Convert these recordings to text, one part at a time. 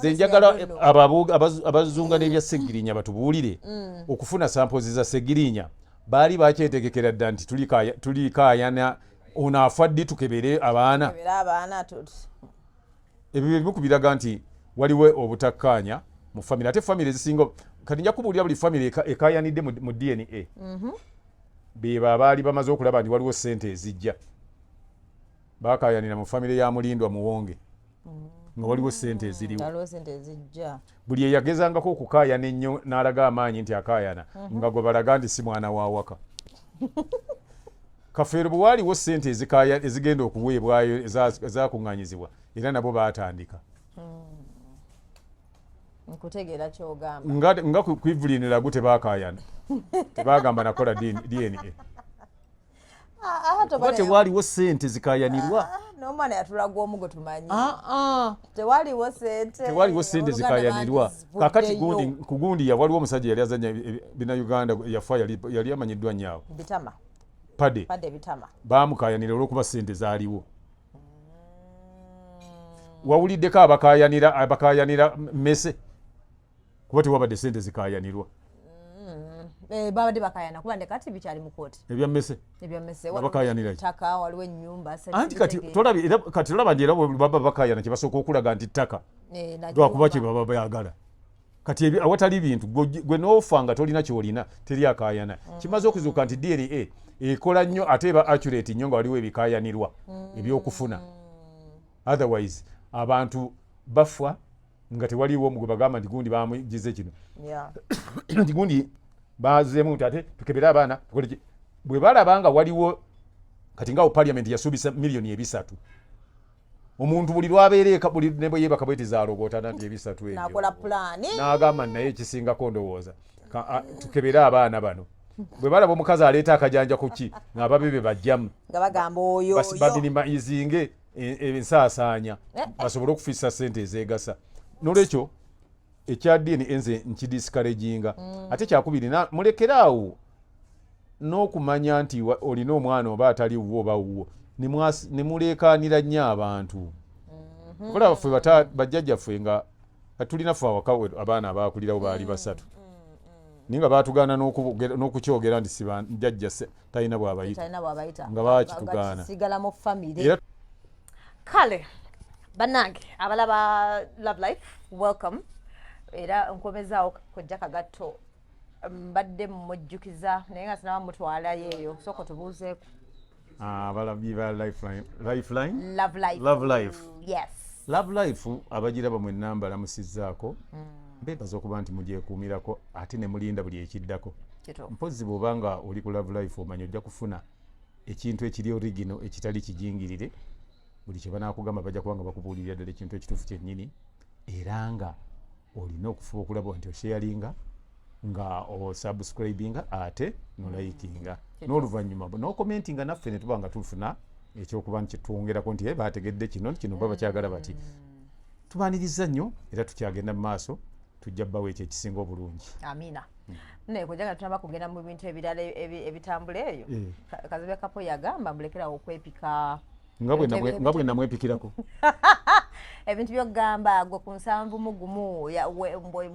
Zenjagala abazunga n'ebya Segirinya batubuulire okufuna samples za Segirinya baali bakyetegekera dda nti tulikaayana ono afadde tukebere abaana ebyo bikubiraga nti waliwo obutakkaanya mu family ate family ezisinga kati nja kubuulira buli family ekaayanidde mu DNA beba abaali bamaze okulaba nti waliwo ssente ezijja bakaayanira mu family ya Mulindwa Muwonge nga waliwo ssente eziriwo buli eyagezangako okukaayana ennyo n'alaga amaanyi nti akaayana nga gwe balaga nti si mwana wa waka Kafeero bwe waaliwo ssente ezigenda okuweebwayo ezakuŋŋaanyizibwa era nabo baatandika nkutegeera ky'ogamba nga kwivulinira gu tebaakaayana tebagamba nakola DNA kuba tewaaliwo ssente zikaayanirwa n'omwana yatulaga omu gwe tumanyi tewaliwo ssente zikaayanirwa kakati ku gundi waliwo omusajja yali azanya bina Uganda yafa yali amanyiddwa nnyawo bitama Pade bitama baamukaayanira olw'okuba ssente zaaliwo wawuliddeko abakaayanira mmese kuba tewabadde ssente zikaayanirwa babadde bakayana kuba kati bikyali mu kooti ebyammese bakaayanira ttaka waliwo ennyumba anti kati olaba nti era baba bakaayana kye basooka okulaga nti ttaka lwakuba kye baba bayagala kati awatali bintu gwe n'ofa nga tolina kyolina teri akaayana kimaze okuzuuka nti DNA ekola nnyo ate eba accurate nnyo nga waliwo ebikaayanirwa ebyokufuna otherwise abantu bafa nga tewaliwo gwe bagamba nti gundi bamugize kino nti gundi bazeemu nti ate tukebere abaana bwe balaba nga waliwo kati ngaawo parliament yasuubisa miliyoni 3 omuntu buli lwabeera eka buli ne bwe yeebaka bweti zaalogootana nti 3 ebyo nakola pulaani n'agamba naye ekisingako ndowooza tukebere abaana bano bwe balaba omukazi aleeta akajanja ku ki ng'ababe bajjamu nga bagamba oyo badinimayizinge ensaasaanya basobole okufiisa ssente ezeegasa n'olwekyo ekya DNA nze nkidiscouraginga ate kyakubiri mulekeraawo n'okumanya nti olina omwana oba atali wuwo oba wuwo ne muleekaanira nnyo abantu okulaba ffe bajjajjaffe nga tulina ffe awaka abaana abaakulirawo baali 3 naye nga baatugaana n'okukyogera nti sibajjajja talina bw'abayita nga baakitugaana sigalamu famire kale bannange abalaba Love Life welcome era nkomezaawo kojja kagatto mbadde mujjukiza naye nga sinaba mutwalayo eyo sooka tubuuzeeko abalabi ba Lifeline Love Life yes Love Life abagiraba mwenna mbalamusizzaako mbeebaza okuba nti mugyekuumirako ate ne mulinda buli ekiddako mpozi bw'oba nga oli ku Love Life omanya ojja kufuna ekintu ekiri original ekitali kijingirire buli kye banaakugamba bajja kuba nga bakubuulirira ddala ekintu ekituufu kyennyini era nga olina okufuba okulaba nti osharinga nga osubscribinga ate nolikinga n'oluvannyuma n'okomentinga naffe ne tuba nga tufuna ekyokuba nti twongerako nti baategedde kino baba bakyagala bati tubaaniriza nnyo era tukyagenda mu maaso tujja bbawo ekyo ekisinga obulungi amiina naye kujjaga tunaba kugenda mu bintu ebirala ebitambula eyo Kazibe Kapo yagamba mulekerawo okwepika nga bwe namwepikirako ebintu byokugamba gwe ku 7 mu gumu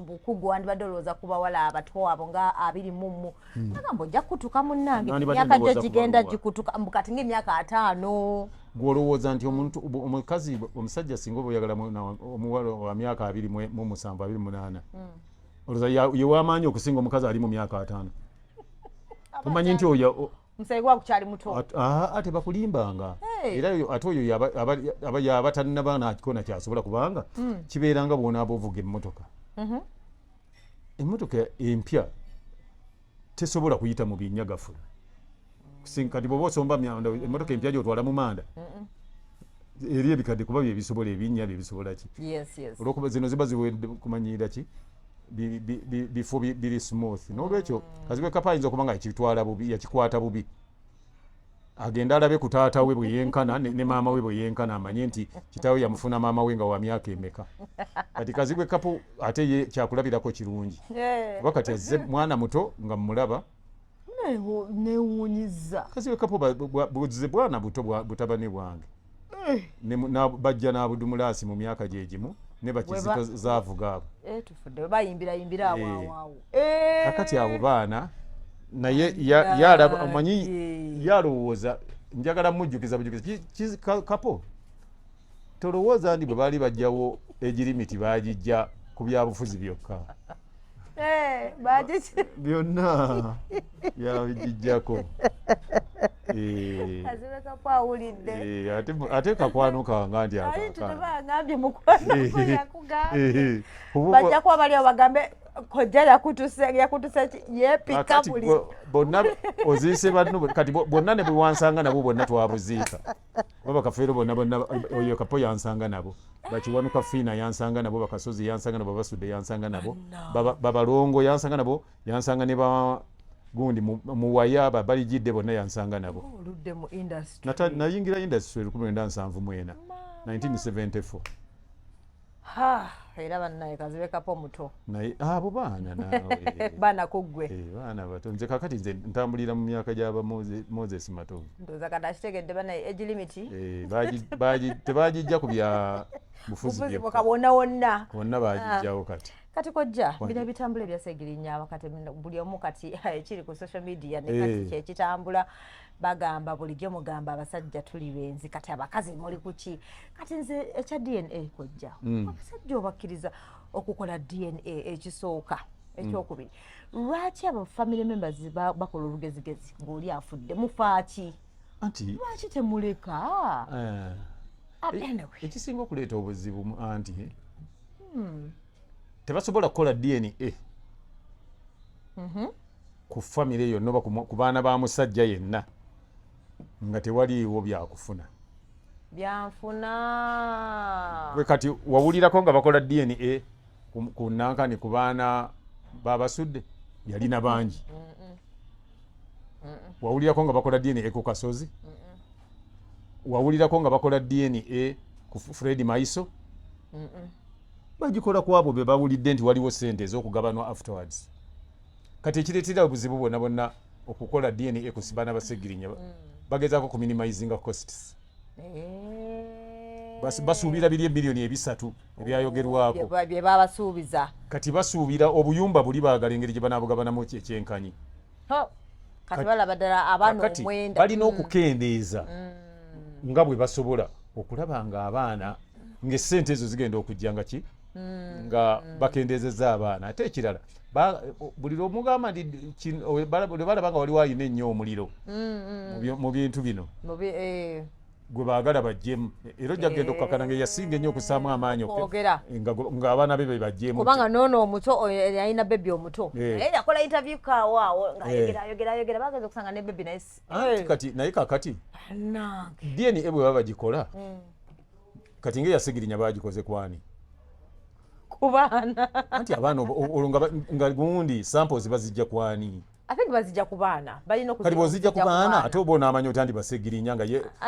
bukugu wandibadde olowooza ku bawala abato abo nga 20 agamba ojja kutuka munnange emyaka gyo gigenda gikutuka kati ng'emyaka 5 gw'olowooza nti omukazi omusajja singa oba oyagala omuwala wa myaka 27 28 olowooza yewamaanyi okusinga omukazi ali mu myaka 5 omanyi nti oyo musayigwa kukyali muto ate bakulimbanga era ate oyo yaba tannaba nakikona kyasobola kubanga kibeeranga bw'onaaba ovuga emmotoka emmotoka empya tesobola kuyita mu binyagafu kati bw'oba osomba emmotoka empya gy'otwala mu manda eri ebikadde kuba byebisobola ebinnya byebisobola ki olwokuba zino ziba ziwedde kumanyirira ki bifo biri smooth n'olwekyo Kazibe Kapo ayinza okuba nga yakitwala bubi yakikwata bubi agenda alabe ku taata we bwe yenkana ne maama we bwe yenkana amanye nti kitaawe yamufuna maama we nga wa myaka emeka kati Kazibe Kapo ate ye kyakulabirako kirungi kuba kati azze mwana muto nga mmulaba newuunyiza Kazibe Kapo buzze bwana buto butabani bwange bajja n'abudumulaasi mu myaka gye gimu ne bakizito zaavuga abo tufudde bayimbira awo kakati abo baana naye yalaba amanyi yalowooza njagala mujjukiza kapo tolowooza ndi bwe baali bajjawo egirimiti baagijja ku byabufuzi byokka byonna yabigijjako ate kakwano kanga ndi bajja kuba bali bagambe kojja yakutuse yepika buli bonna oziise banno kati bonna ne bwe wansanga nabo bonna twabuziika baba kafeero bonna oyo kapo yansanga nabo bakiwanuka fiina yansanga nabo bakasozi yansanga nabo basudde yansanga nabo babalongo yansanga nabo yansanga ne ba gundi muwaya balijidde bonna yansanga nabo oludde mu industry nayingira industry 1974 era bannaye kazibe kapo muto naye abo baana nawe baana kugwe baana bato nze kakati nze ntambulira mu myaka gy'aba Moses Matovu ndoza kati akitegedde bannaye age limit tebagijja ku bya bufuzi wonna bagijjawo kati kojja bino bitambula ebya Segirinnya kati buli omu kati ekiri ku social media ne kati kyekitambula bagamba bulijjo mugamba abasajja tuli benzi kati abakazi muli kuki kati nze ekya DNA kojja abasajja obakkiriza okukola DNA ekisooka ekyokubiri lwaki aba family members bakola olugezigezi ng'oli afudde mufaaki anti lwaki temuleka ekisinga okuleeta obuzibu anti tebasobola kukola DNA ku famire yonna oba ku baana ba musajja yenna nga tewaliiwo byanfuna we kati wawulirako nga bakola DNA ku nankani ku baana babasudde yalina bangi wawulirako nga bakola DNA ku Kasozi wawulirako nga bakola DNA ku Fred Maiso bagikola ku abo be bawulidde nti waliwo ssente ez'okugabanwa afterwards kati ekireetera obuzibu bonna okukola DNA ku baana ba Segirinnya bagezaako ku minimizinga costs basuubira biri ebbilioni 3 ebyayogerwako bye babasuubiza kati basuubira obuyumba buli baagala engeri gye banaabugabanamu ekyenkanyi kati balaba ddala abaana omwenda balina okukendeeza nga bwe basobola okulaba nga abaana ng'essente ezo zigenda okujja nga ki nga bakendeezezza abaana ate ekirala buli lwomugamba nti balaba nga waliwo alina ennyo omuliro mu bintu bino gwe baagala bajjemu era ojja kugenda okukakana ngaeyasinga ennyo okusaamu amaanyi ng'abaana be bajjemu kubanga noono omuto yalina bebi omuto naye yakola interview kawaawo ng'ayogera bageza okusanga ne bebi naye kakati DNA bwe baba bagikola kati ng'eya Segirinnya bagikoze kwani kubaana anti abaana olwo nga gundi samples bazijja kwani I think bazijja ku baana balina okuzijja kali bozijja ku baana ate oba onaamanya oti andi ba Segirinnya nga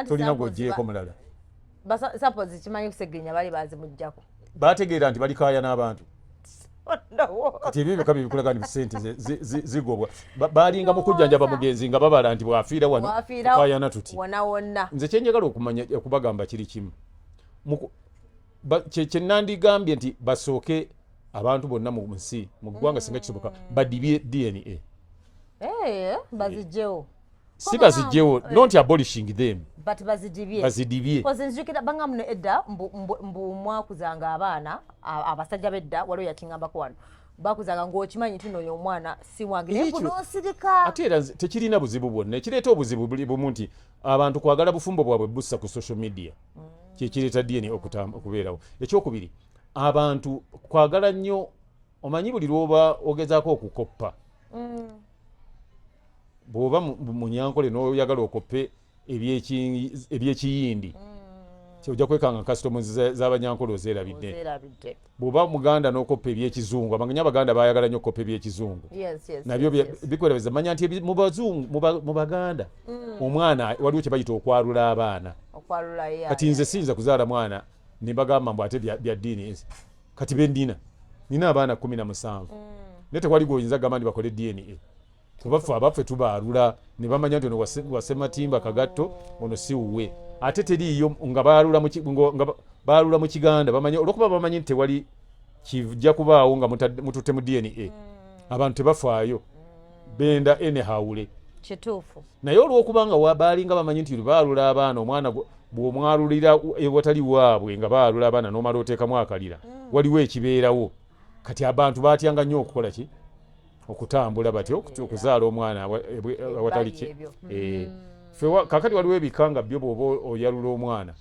tolina gw'oggyeeko mulala samples kimanyi ku Segirinnya bali bazimuggyako bategeera nti balikaaya n'abantu kati ebyo bika bikulaga nti sente zigobwa balinga mu kujjanjaba mugenzi nga babala nti bwafiira wano kaayana tuti wonna nze kyenjagala okumanya okubagamba kiri kimu kyenandigambye nti basooke abantu bonna mu nsi mu ggwanga singa kisoboka badibye DNA bazijjewo si bazijjewo not abolishing them but bazidibye nzijukira banga muno edda mbu mwakuzanga abaana abasajja bedda waliwo yakingambako wano bakuzanga ng'okimanyi nti n'oyo omwana si wange naye kunoosirika ate era tekirina buzibu bwonna ekireeta obuzibu buli bumu nti abantu kwagala bufumbo bwabwe bussa ku social media kyekireeta DNA okubeerawo ekyokubiri abantu kwagala nnyo omanyi buli lwoba ogezaako okukoppa bw'oba mu nyankole n'oyagala okoppe ebyekiyindi ojja kwekanga customs z'abanyankole ozeerabidde bw'oba muganda n'okoppa ebyekizungu abaganya abaganda baayagala nnyo okoppa ebyekizungu nabyo bikwerabeza manya nti mu baganda omwana waliwo kye bayita okwalula abaana kati nze siyinza kuzaala mwana ne bagamba mbu ate bya ddiini kati bendina nina abaana 17 naye tewali gwoyinza gamba nti bakole DNA kubaffe abaffe tubaalula ne bamanya nti ono wasematimba kagatto ono si wuwe ate teriiyo nga baalula baalula mu Kiganda bamanyi olwokuba bamanyi nti tewali kijja kubaawo nga mututte mu DNA abantu tebafaayo benda enehawule kituufu naye olw'okuba nga baalinga bamanyi nti baalula abaana omwana bw'omwalulira ewatali waabwe nga baalula abaana n'omala oteekamu akalira waliwo ekibeerawo kati abantu baatyanga nnyo okukola ki okutambula batyo okuzaala omwana awatali ki kakati waliwo ebikanga byo bw'oba oyalula omwana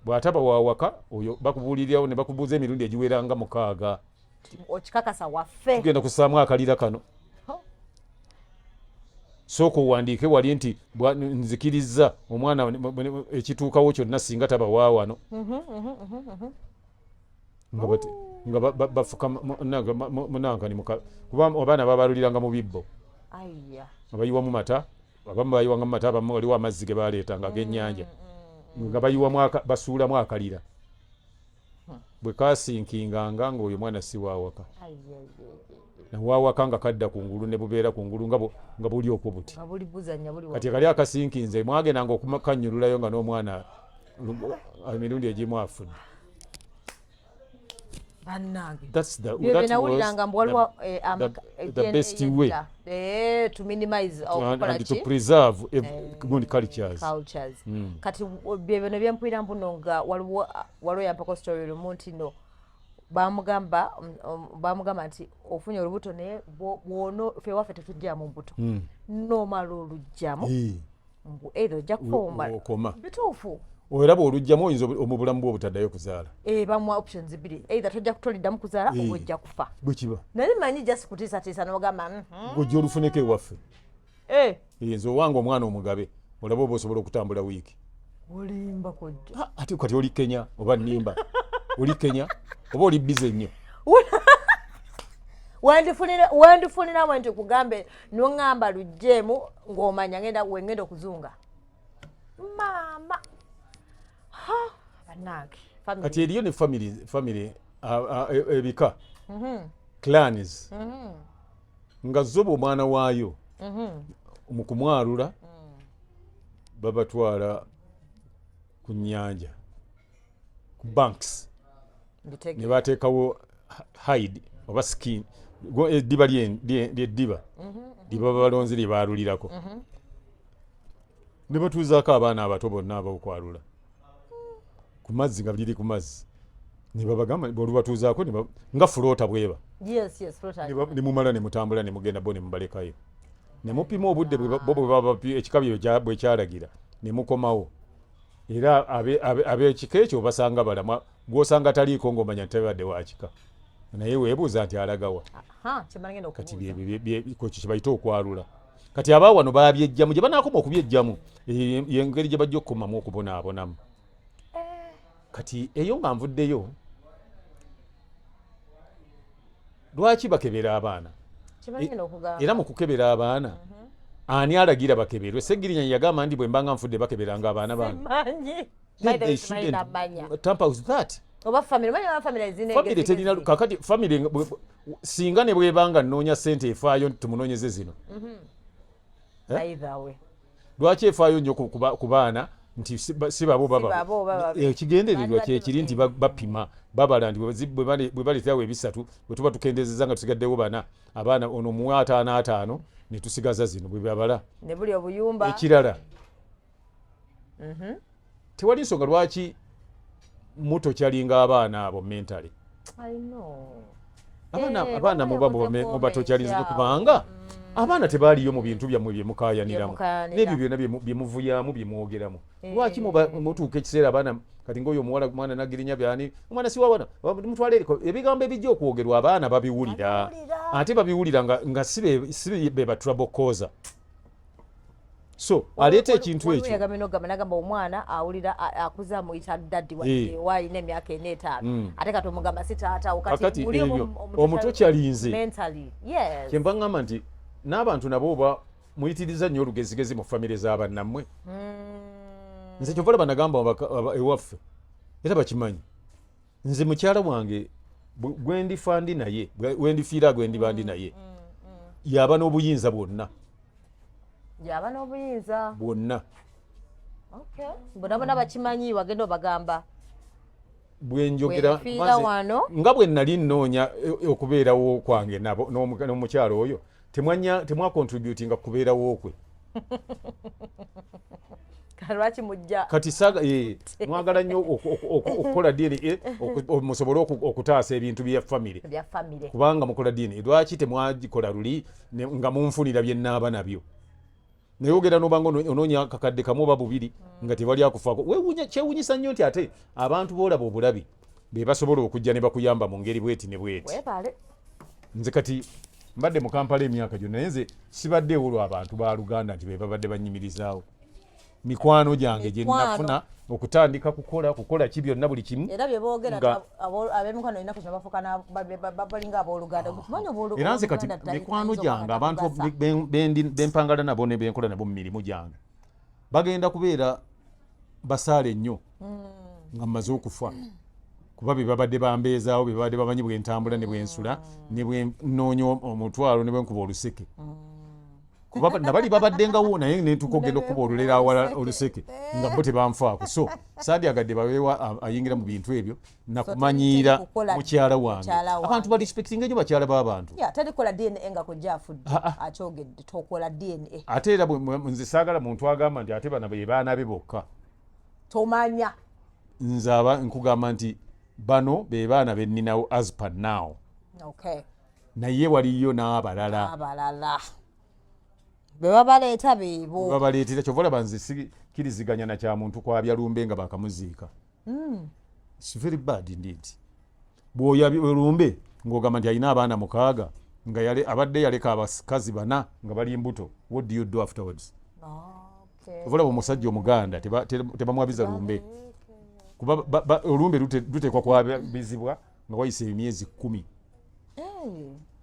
bw'ataba waawaka oyo bakubuulirirawo ne bakubuuza emirundi egiwera nga 6 okikakasa waffe tugenda kusaamu akalira kano sooka owandiike wali nti nzikirizza omwana ekituukawo kyonna singa taba waawano nga bafuka munankani kuba abaana babaluliranga mu bibbo nga bayiwamu mata abamu bayiwanga mu mata abamu waliwo amazzi ge baleetanga ag'ennyanja nga basuulamu akalira bwe kasinkinganga ng'oyo mwana si waawaka waawaka nga kadda kungulu ne bubeera kungulu nga buli okwo buti kati kali akasinkinze mwagendanga okumakanyululayo nga n'omwana emirundi egimu afudde That's the best way to minimize and to preserve good cultures. Kati bino byempulira mbuno nga waliwo yampako story lumunti no bamugamba nti ofunye olubuto naye bwono fe waffe tetujja mu mbuto nomala olujjamu mbu either ojja kufa bituufu era bw'olugjamu oyinza mu bulamu bwo obutaddayo kuzaala bamuwa options 2 either tojja kutoliddamu kuzaala oba ojja kufa bwe kiba naye manyi just kutiisatiisa n'ogamba ng'ojja olufuneko ewaffe nze owange omwana omugabe olaba oba osobola okutambula wiiki olimba kojja ate kati oli Kenya oba nnimba oli Kenya oba oli bize nnyo wendifuniramu nti kugambe noŋŋamba lugjeemu ng'omanya wengenda okuzunga maama kati eriyo ne family ebika clans nga zoba omwana waayo mu kumwalula babatwala ku nnyanja ku banks ne bateekawo hide oba skin eddiba lyeddiba balonzi lye baalulirako ne batuuzaako abaana abato bonna ab'okwalula ku mazzi nga biri ku mazzi ne babagamba olubatuuzaako nga fuloota bweba ne mumala ne mutambula ne mugenda bo ne mubalekayo ne mupima obudde ekikabi bwe kyalagira ne mukomawo era ab'ekika ekyo basanga balama gw'osanga taliiko ng'omanya tabadde wakika naye weebuuza nti alagawa kati kyo kibayita okwalula kati abaawano babyejjamu gye banaakoma okubyejjamu engeri gye bajja okukomamu okubonaabonamu kati eyo nga nvuddeyo lwaki bakebera abaana era mu kukebera abaana ani alagira bakeberwe Seggirinya yagamba ndi bwe mbanga nfudde bakeberanga abaana bange family terina kakati family singa ne bwebanga nnoonya ssente efaayo tumunoonyeze zino lwaki efaayo nnyo ku baana nti si babo baba ekigendererwa kyekiri nti bapima babala nti bwe baleeterawo ebisatu bwe tuba tukendezeza nga tusigaddewo bana abaana ono mu 5 ne tusigaza zino bwe babala ne buli obuyumba ekirala tewali nsonga lwaki muto kyalinga abaana abo mentally abaana mubatokyalinze kubanga abaana tebaaliyo mu bintu byammwe bye mukaayaniramu n'ebyo byonna bye muvuyaamu bye mwogeramu lwaki mutuuka ekiseera abaana kati ng'oyo omuwala mwana Nagirinya byani omwana si wawana mutwale eriko ebigambo ebijja okwogerwa abaana babiwulira ate babiwulira nga si be ba trouble causer so aleeta ekintu ekyo nagamba omwana awulira akuza muyita daddi waalina emyaka 4-5 ate kati omugamba si taata kati omuto kyalinze kyemba ngamba nti n'abantu nabo oba muyitiriza nnyo olugezigezi mu famire z'abannammwe nze kyova laba nagamba ewaffe era bakimanyi nze mukyala wange gwendifa ndi naye wendifiira gwendiba ndi naye yaba n'obuyinza bwonna bwonna bonabona bakimanyi wagenda obagamba bwenjogera nga bwe nali nnoonya okubeerawo kwange nabo n'omukyalo oyo temwa contributinga kubeerawo kwe lwaki mujja kati saga mwagala nnyo okukola DNA musobole okutaasa ebintu bya family kubanga mukola DNA lwaki temwagikola luli nga munfunira bye nnaaba nabyo naye ogera n'obanga onoonya akakadde kamu oba bubiri nga tebali akufaako kyewunyisa nnyo nti ate abantu boolaba obulabi be basobola okujja ne bakuyamba mu ngeri bweti ne bweti nze kati mbadde mu Kampala emyaka gyonna naye nze sibaddeewo lw'abantu ba Luganda nti be babadde banyimirizaawo mikwano gyange gye nnafuna okutandika kukola ki byonna buli kimu era bye boogera ab'emikwano erina kujja bafuuka balinga abooluganda era nze kati mikwano gyange abantu bempangala nabo ne benkola nabo mu mirimu gyange bagenda kubeera basaale nnyo nga mmaze okufa kuba be babadde bambeezaawo be babadde bamanyi bwentambula ne bwensula ne bwenoonya omutwalo ne bwenkuba oluseke kuba nabali babaddengawo naye netukogenda okuba olulera awala oluseke nga bo tebanfaako so saandyagadde babeewa ayingira mu bintu ebyo nakumanyiira mukyala wange abantu barespectinga nnyo bakyala b'abantu talikola DNA nga kujja afudde akyogedde tokola DNA ate era nze saagala muntu agamba nti ate bana be baana be bokka tomanya nze nkugamba nti bano be baana be nninawo as per now naye waliyo n'abalala bebabaleeta beebo babaleetera kyova olaba nze sikiriziganya na kya muntu kwabya lumbe nga bakamuziika It's very bad indeed bw'oyabya lumbe ng'ogamba nti alina abaana 6 nga abadde yaleka abakazi 4 nga bali mbuto what do you do afterwards olaba omusajja omuganda tebamwabiza lumbe kuba olumbe luteekwa kwabizibwa nga wayise emyezi 10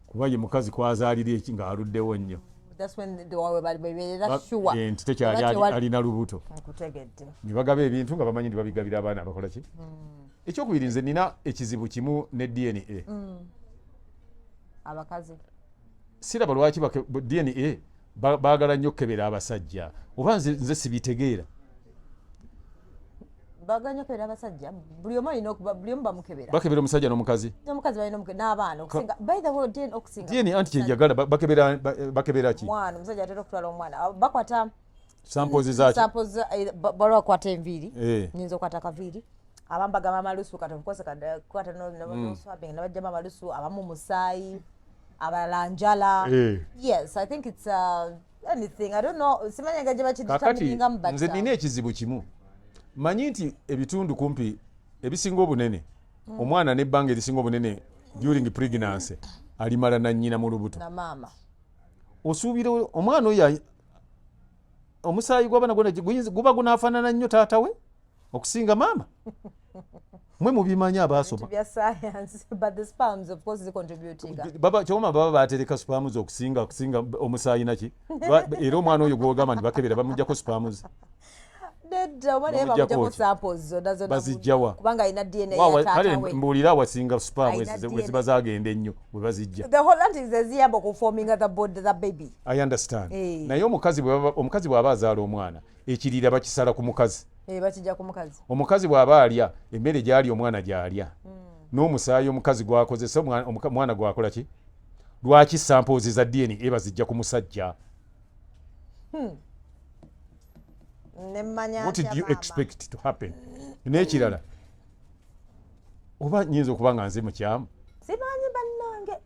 kuba ye mukazi kwazaalira eki nga aluddewo nnyo nti tekyali alina lubuto ne bagaba ebintu nga bamanyi nti babigabira abaana bakola ki ekyokubiri nze nina ekizibu kimu ne DNA abakazi siraba lwaki DNA baagala nnyo okukebera abasajja oba nze sibitegeera baganya kwera abasajja buli omu alina buli omu bamukebera bakebera omusajja n'omukazi balina n'abaana okusinga by the way DNA anti kyenjagala bakebera ki mwana omusajja atera okutwala omwana bakwata samples zaki bakwata enviiri nyinza okukwata akaviiri abamu bagamba amalusu kwata noswapping nabajjamu amalusu abamu musaayi abalala njala yes I think it's anything I don't know simanyanga gye bakiditamingamu kakati nze nina ekizibu kimu manyi nti ebitundu kumpi ebisinga obunene omwana n'ebbanga erisinga obunene during pregnancy alimala na nnyina mu lubuto na maama osuubira omwana oyo omusaayi gw'abaana guba gunaafaanana nnyo taata we okusinga maama mwe mubimanyi abaasoma kyoma baba batereka spams okusinga omusaayi naki era omwana oyo gwogamba nti bakebera bamujjako spams bazijjawa kale mbuulira awasinga spams weziba zagenda ennyo bwe bazijja I understand naye omukazi bw'aba azaala omwana ekiriira bakisala ku mukazi omukazi bw'aba alya emmere gy'alya omwana gy'alya n'omusaayi omukazi gwakozesa omwana gwakola ki lwaki samples za DNA bazijja ku musajja what did you expect to happen n'ekirala oba nyinza okuba nga nze mukyamu simanyi bannange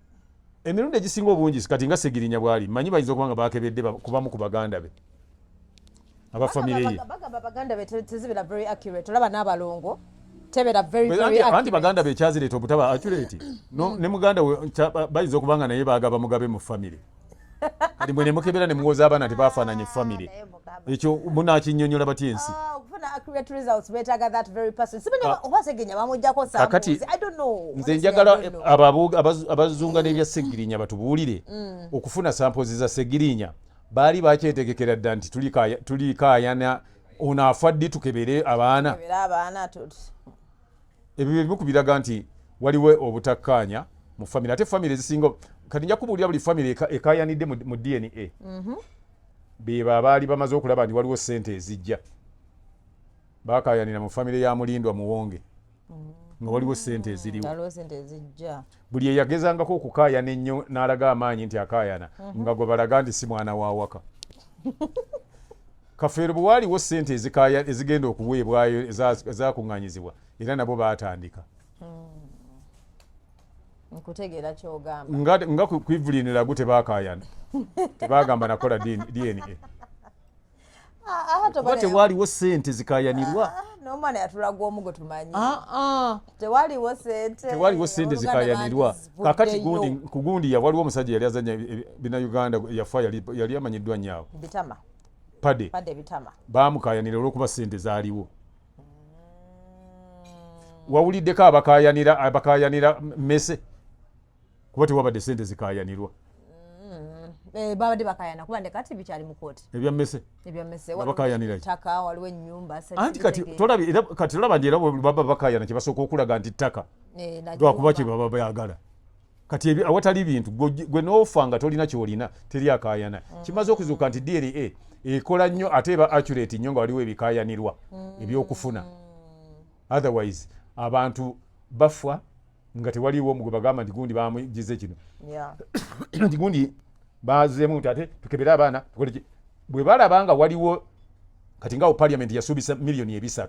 emirundi egisinga obungi kati nga Segirinya bwali manyi bayinza okuba nga bakebedde kubamu ku baganda be abafamire ye bagamba baganda be tezibera very accurate olaba n'abalongo tebera very accurate anti baganda be kyazireeta obutaba accurate ne muganda bayinza okuba nga naye baagaba mugabe mu famire kati mwe ne mukebera ne muwoza abaana tebafaananye famire ekyo munakinyonyola batya ensi kakati nze njagala abazunga n'ebya Segirinya batubuulire okufuna samples za Segirinya baali bakyetegekera dda nti tulikaayana ono afa ddi tukebere abaana ebyo bimu ku biraga nti waliwo obutakkaanya mu famire ate famire zisinga kati nja kubuulira buli famire ekaayanidde mu DNA beba abaali bamaze okulaba nti waliwo ssente ezijja bakaayanira mu famire ya Mulindwa Muwonge nga waliwo ssente eziriwo. Waliwo ssente ezijja. Buli eyagezangako okukaayana ennyo n'alaga amaanyi nti akaayana nga gwe balaga nti si mwana wa waka. Kafeero bwe waaliwo ssente ezigenda okuweebwayo ezaakuŋŋaanyizibwa era nabo baatandika. Nkutegeera ky'ogamba. Nga kwivulinira gu tebaakaayana. Tebaagamba nakola DNA. Kuba tewaaliwo ssente zikaayanirwa. N'omwana yatulaga omu gwe tumanyi. Tewaliwo ssente. Tewaliwo ssente zikaayanirwa. Kaakati ku gundi waliwo omusajja yali azannya bina Uganda yafa yali amanyiddwa nnyo. Bitama. Pade Bitama. Baamukaayanira olw'okuba ssente zaaliwo. Wawuliddeko abakaayanira mmese kuba tewabadde ssente zikaayanirwa. Babadde bakaayana kuba ne kati bikyali mu kooti. Ebya mmese bakaayanira ttaka waliwo ennyumba. Anti kati tolaba nti era baba bakaayana kye basooka okulaga nti ttaka lwakuba kye baba bayagala. Kati awatali bintu gwe n'ofa nga tolina ky'olina teri akaayana. Kimaze okuzuuka nti DNA ekola nnyo ate eba accurate nnyo nga waliwo ebikaayanirwa ebyokufuna. Otherwise abantu bafa nga tewaliwo gwe bagamba nti gundi bamugize kino. Nti gundi bazeemu nti ate tukebere abaana bwe balaba nga waliwo kati ngaawo parliament yasuubisa miliyoni 3.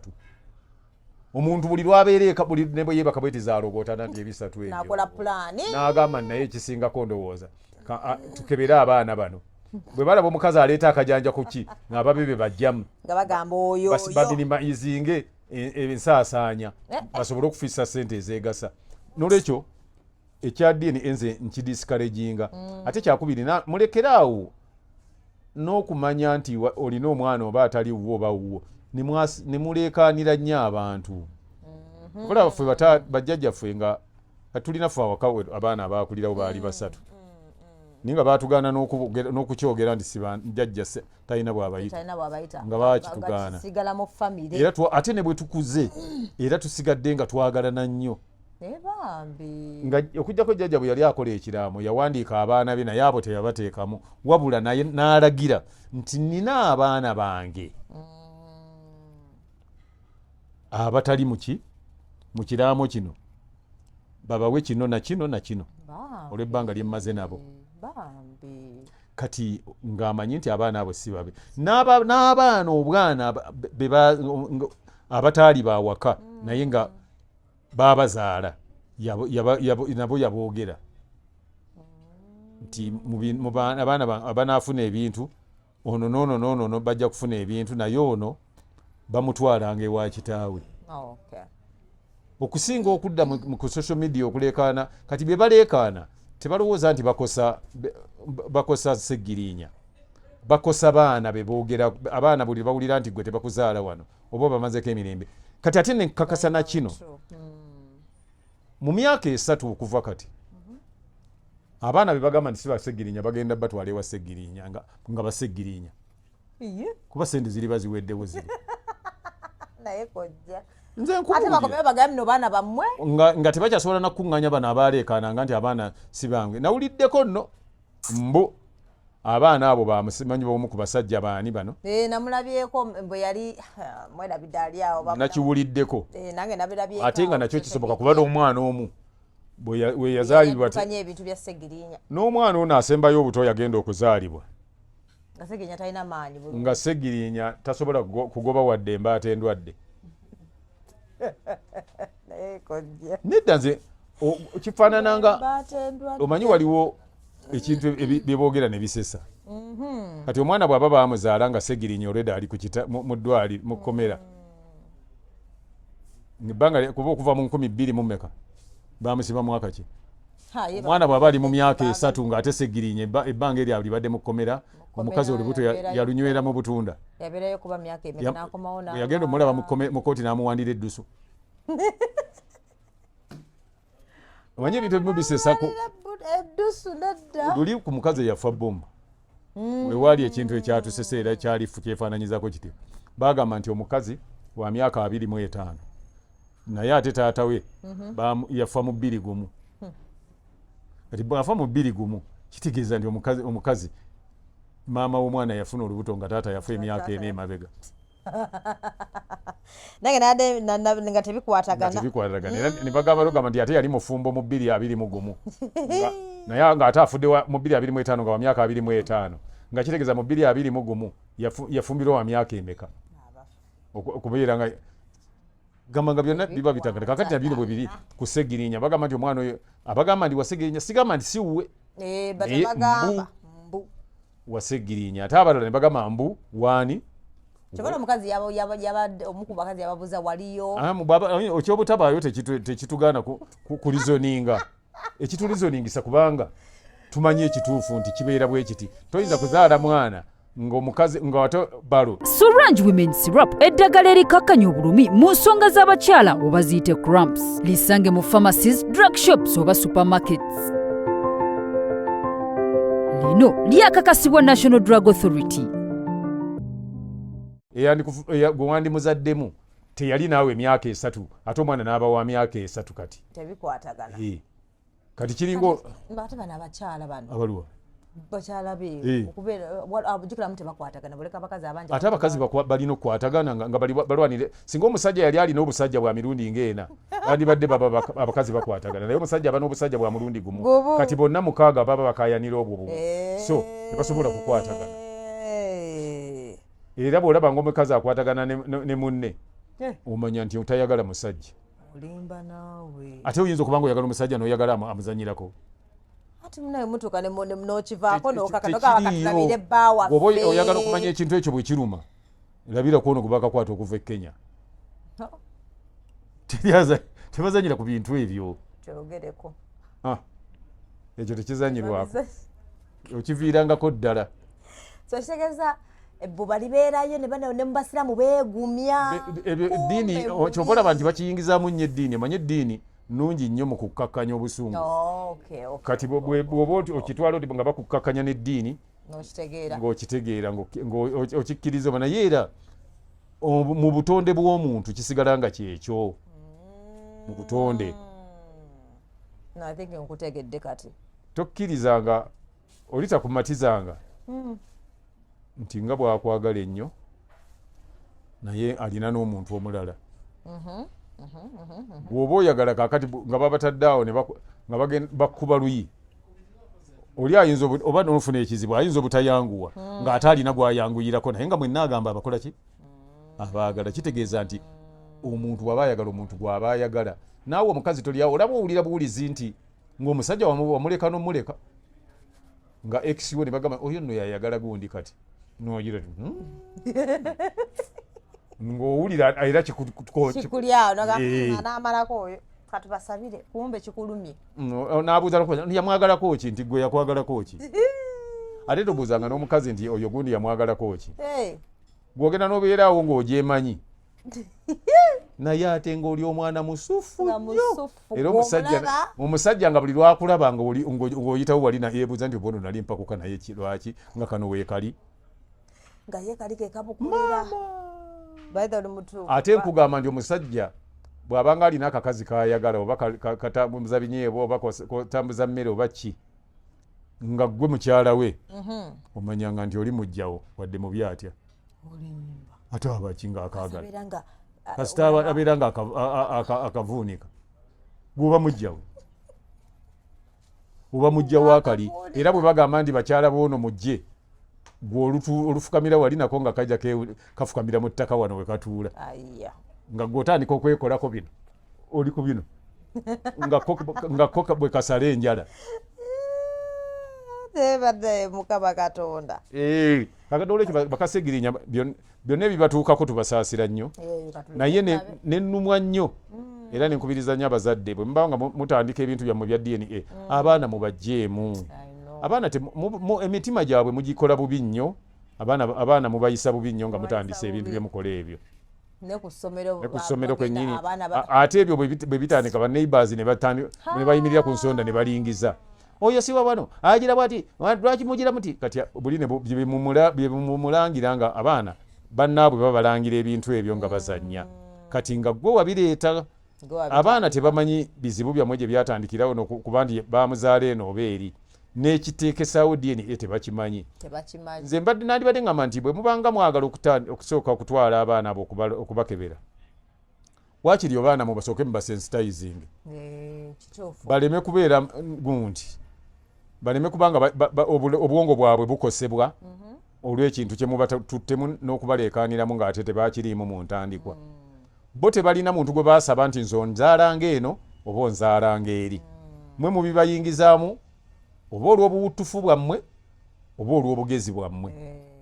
Omuntu buli lwabeera eka buli ne bwe yeebaka bweti zaalogootana nti 3 ebyo. N'akola pulaani. N'agamba naye ekisingako ndowooza tukebere abaana bano. Bwe balaba omukazi aleeta akajanja ku ki ng'ababe bajjamu. Nga bagamba oyo. Baminimizinge ensaasaanya basobole okufiisa ssente ezeegasa. N'olwekyo ekya DNA nze nkidiscouraginga. Ate kyakubiri mulekeraawo n'okumanya nti olina omwana oba atali wuwo oba wuwo ne muleekaanira nnyo abantu. Olaba ffe bajjajjaffe nga tulina ffe awaka abaana abaakulirawo baali 3. Ninga baatugaana n'okukyogera nti sibajjajja talina bw'abayita nga baakitugaana. Era ate ne bwe tukuze era tusigadde nga twagalana nnyo. Nga okujjako jjajja bwe yali akola ekiraamo yawandiika abaana be naye abo teyabateekamu wabula naye n'alagira nti nina abaana bange abatali mu kiraamo kino babawe kino na kino na kino olw'ebbanga lye mmaze nabo. Kati ng'amanyi nti abaana abo si babe n'abaana obwana abataali bawaka naye nga baabazaala nabo yaboogera nti abaana abanaafuna ebintu ono noono bajja kufuna ebintu naye ono bamutwalanga ewa kitaawe. Okusinga okudda ku social media okuleekaana kati bye baleekaana tebalowooza nti bakosa Sseggirinya bakosa baana be boogera abaana buli bawulira nti gwe tebakuzaala wano oba bamazeko emirembe. Kati ate ne nkakasa na kino mu myaka 3 okuva kati abaana be bagamba nti si Basseggirinya bagenda batwala ewa Sseggirinya nga Basseggirinya kuba sente ziri baziweddewo ziri. Naye kojja nze ate bakomeye bagambe no baana bammwe nga tebakyasobola nakuŋŋaanya bano abaleekaananga nti abaana si bange. Nawuliddeko nno mbu abaana abo bamusimanyi b'omu ku basajja baani bano. Namulabyeko bwe yali mwerabidde ali awo. Nakiwuliddeko. Nange nabirabyeko. Ate nga nakyo kisoboka kuba n'omwana omu bwe yazaalibwa ebintu bya Sseggirinya. N'omwana ono asembayo obuto yagenda okuzaalibwa. Nga Sseggirinya talina maanyi bulungi. Nga Sseggirinya tasobola kugoba wadde embaata endwadde. Nedda nze kifaanananga omanyi waliwo ekintu bye boogera ne bisesa. Kati omwana bw'aba baamuzaala nga Sseggirinya olwedde ali mu ddwali mu kkomera. Ebbanga kuba okuva mu 2000 mu mmeka baamusiba mwaka ki? Omwana bw'aba ali mu myaka 3 ng'ate Sseggirinya ebbanga eryo alibadde mu kkomera omukazi olubuto yalunywera mu butunda. Yabeerayo kuba myaka emeka n'akomawo n'aba. Yagenda omulaba mu kooti n'amuwandira eddusu. Omanyi ebintu ebimu bisesako. Luli ku mukazi eyafa bomba. Wewaali ekintu ekyatusese era kyalifu kyefaananyizako kityo. Baagamba nti omukazi wa myaka 25 naye ate taata we yafa mu 21. Kati bw'afa mu 21 kitegeeza nti omukazi maama w'omwana yafuna olubuto nga taata yafa emyaka 4 emabega. nange nade nga tebikwatagana era ne bagamba lugamba nti ate yali mufumbo mu 221 naye nga ate afudde mu 225 nga wa myaka 25 nga kitegeeza mu 221 yafumbirwa wa myaka emeka okubeera nga gamba nga byonna biba bitagana kakati na bino bwe biri ku Ssegirinya bagamba nti omwana oyo abagamba ndi wa Ssegirinya sigamba nti si wuwe mbu wa Ssegirinya ate abalala ne bagamba mbu waani kyobala omukazi omukubakazi yababuuza waliyo ekyobutabaayo tekitugaana kulizoninga ekitulizoningisa kubanga tumanyi ekituufu nti kibeera bwe kiti toyinza kuzaala mwana ng'omukazi nga wato balo. Surange Women Syrup eddagala erikakkanya obulumi mu nsonga z'abakyala oba ziyite cramps. Lisange mu pharmacies, drug shops oba supermarkets. Lino lyakakasibwa National Drug Authority. Gwe wandi muzaddemu teyali naawe emyaka 3 ate omwana n'aba wa myaka 3 kati tebikwatagana kati kiringo ate bano abakyala bano abaluwa bakyala be okubeera abujukiramu tebakwatagana buleka abakazi abangi ate abakazi balina okukwatagana nga balwanire singa omusajja yali alina obusajja bwa mirundi ng'ena bandibadde baba abakazi bakwatagana naye omusajja aba n'obusajja bwa mulundi gumu kati bonna mukaaga baba bakayanira obwo bumu so tebasobola kukwatagana era bw'olaba ng'omukazi akwatagana ne munne omanya nti tayagala musajja olimba naawe ate oyinza okuba nga oyagala omusajja n'oyagala amuzanyirako ati munaye mutuuka n'okivaako n'okatulabire ebbaawa oba oyagala okumanya ekintu ekyo bwe kiruma labira kwono gwe bakakwata okuva e Kenya tebazanyira ku bintu ebyo kyogereko ekyo tekizanyirwako okiviirangako ddala so kitegeeza ebbuba libeerayo ne mubasiraamu beegumya eddiini kyova olaba nti bakiyingizaamu nnyo eddiini emanye eddiini nungi nnyo mu kukkakkanya obusungu kati bw'oba okitwala nga bakukkakkanya n'eddiini ng'okitegeera ng'okikkiriza oba naye era mu butonde bw'omuntu kisigala nga kyekyo mu butonde nkutegedde kati tokkirizanga olitakumatizanga nti nga bwakwagala ennyo naye alina n'omuntu omulala bw'oba oyagala kakati nga babatadde awo nga bakuba luyi oli ayinza oba n'ofuna ekizibu ayinza obutayanguwa ng'ate alina gw'ayanguyirako naye nga mwenna agamba abakola ki abaagala kitegeeza nti omuntu waba ayagala omuntu gw'aba ayagala naawe omukazi tolyawo olaba owulira buwulizi nti ng'omusajja wamuleka n'omuleka nga ex-wo ne bagamba oyo nno yayagala gundi kati nogira ng'owulira era kikulyawo n'amalako oyo katubasabire kumbe kikulumye n'abuuza yamwagalako ki nti gwe yakwagalako ki ate tobuuzanga n'omukazi nti oyo gundi yamwagalako ki gwogenda n'obeeraawo ng'ogyemanyi naye ate ng'oli omwana musufu nnyo era omusajja nga buli lwakulaba ng'oyitawo walina yeebuuza nti obono nali mpakuka naye lwaki nga kano weekali nga ye kali ke kabukulira ate nkugamba nti omusajja bw'abanga alina akakazi kayagala oba katambuza binyeebwa oba katambuza mmere oba ki nga gwe mukyala we omanyanga nti oli mujjawo wadde mubi atya ate abaki nga akaagala kasita abeera nga akavuunika gwoba mujjawe oba mujjawo akali era bwe bagamba nti bakyala boono mujje gwe olufukamira wali nako nga kajja kafukamira mu ttaka wano we katuula nga gw'otandika okwekolako bino oli ku bino nga ko bwe kasala enjala tebadde mukama katonda kakati olwekyo bakasegirinya byonna ebibatuukako tubasaasira nnyo naye nennumwa nnyo era nenkubiriza nnyo abazadde bwe mubanga mutandika ebintu byammwe bya DNA abaana mubajjeemu abaana emitima gyabwe mugikola bubi nnyo abaana mubayisa bubi nnyo nga mutandisa ebintu byemukola ebyo ne ku ssomero kwennyini ate ebyo bwe bitandika ba neighbors ne bayimirira ku nsonda ne balingiza oyo siwa wano agira bwati lwaki mugira muti kati buli bye mumulangira nga abaana bannaabwe babalangira ebintu ebyo nga bazannya kati nga gwe wabireeta abaana tebamanyi bizibu byammwe gye byatandikirawo kuba nti bamuzaala eno oba eri n'ekiteekesaawo DNA tebakimanyi. Nze nandibadde ngamba nti bwe mubanga mwagala okusooka okutwala abaana abo okubakebera, waakiri abaana mubasooke mubasensitizing baleme kubeera gundi, baleme kubanga obwongo bwabwe bukosebwa olw'ekintu kye muba tuttemu n'okubaleekaaniramu ng'ate tebakiriimu mu ntandikwa. Bo tebalina muntu gwe baasaba nti nze onzaalanga eno oba onzaalanga eri. Mwe mubibayingizaamu oba olw'obuwutufu bwammwe oba olw'obugezi bwammwe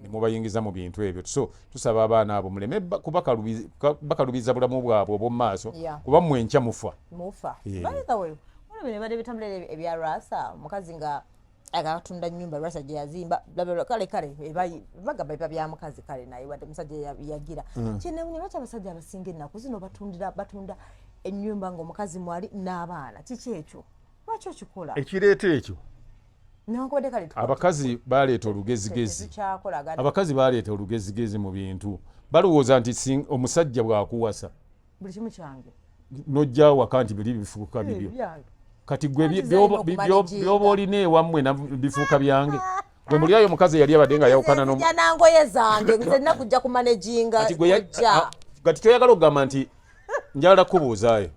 ne mubayingiza mu bintu ebyo. So tusaba abaana abo muleme bakalubiza bulamu bwabwe obw'omu maaso kuba mmwe enkya mufa. Bino bitambula ebya Rasa, mukazi nga agatunda nnyumba Rasa gye yazimba kale bagamba biba bya mukazi kale naye wadde musajja yagira kyene lwaki abasajja abasinga ennaku zino batunda ennyumba ng'omukazi mwali n'abaana kiki ekyo lwaki okikola ekireeta ekyo? Abakazi baleeta olugezigezi mu bintu, balowooza nti omusajja bw'akuwasa buli kimu kyange n'ojja waka nti biri bifuuka bibyo. Kati gwe byoba olina ewammwe bifuuka byange. Gwe mulyayo omukazi yali abadde nga yawukana nangoye zange nze nina kujja kumanejinga. Kati kyoyagala okugamba nti njagala kubuuzaayo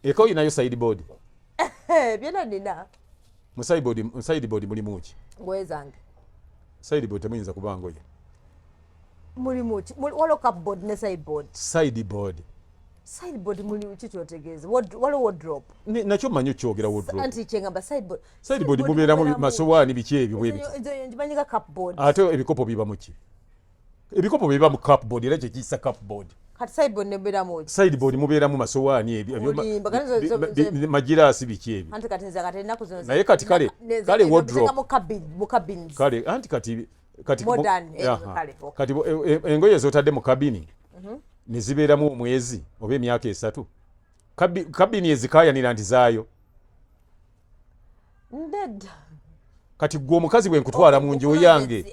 eka oyinayo sideboard? Byonna nina. Mu sideboard mulimu ki? Ngoye zange. Sideboard temuyinza kuba ngoye. Mulimu ki? Waliwo cupboard ne sideboard. Sideboard mulimu ki kyotegeeza? Waliwo wardrobe. Nakyo mmanyi okyogera wardrobe. Anti kyengamba sideboard. Sideboard mubeeramu masowaani biki ebyo bwe biti. Njimanyi nga cupboard. Ate ebikopo biba mu ki? Ebikopo biba mu cupboard era kye kiyisa cupboard. Kati sideboard ne mubeeramu ki? Sideboard mubeeramu masowaani ebyo magiraasi biki ebyo. Anti kati nze kati ennaku zino. Naye kati kale wardrobe. Mu cabins. Kale anti kati modern kati engoye zotadde mu kabini ne zibeeramu omwezi oba emyaka 3 kabini ezikaayanira nti zaayo. Kati gwe omukazi bwe nkutwala mu nju yange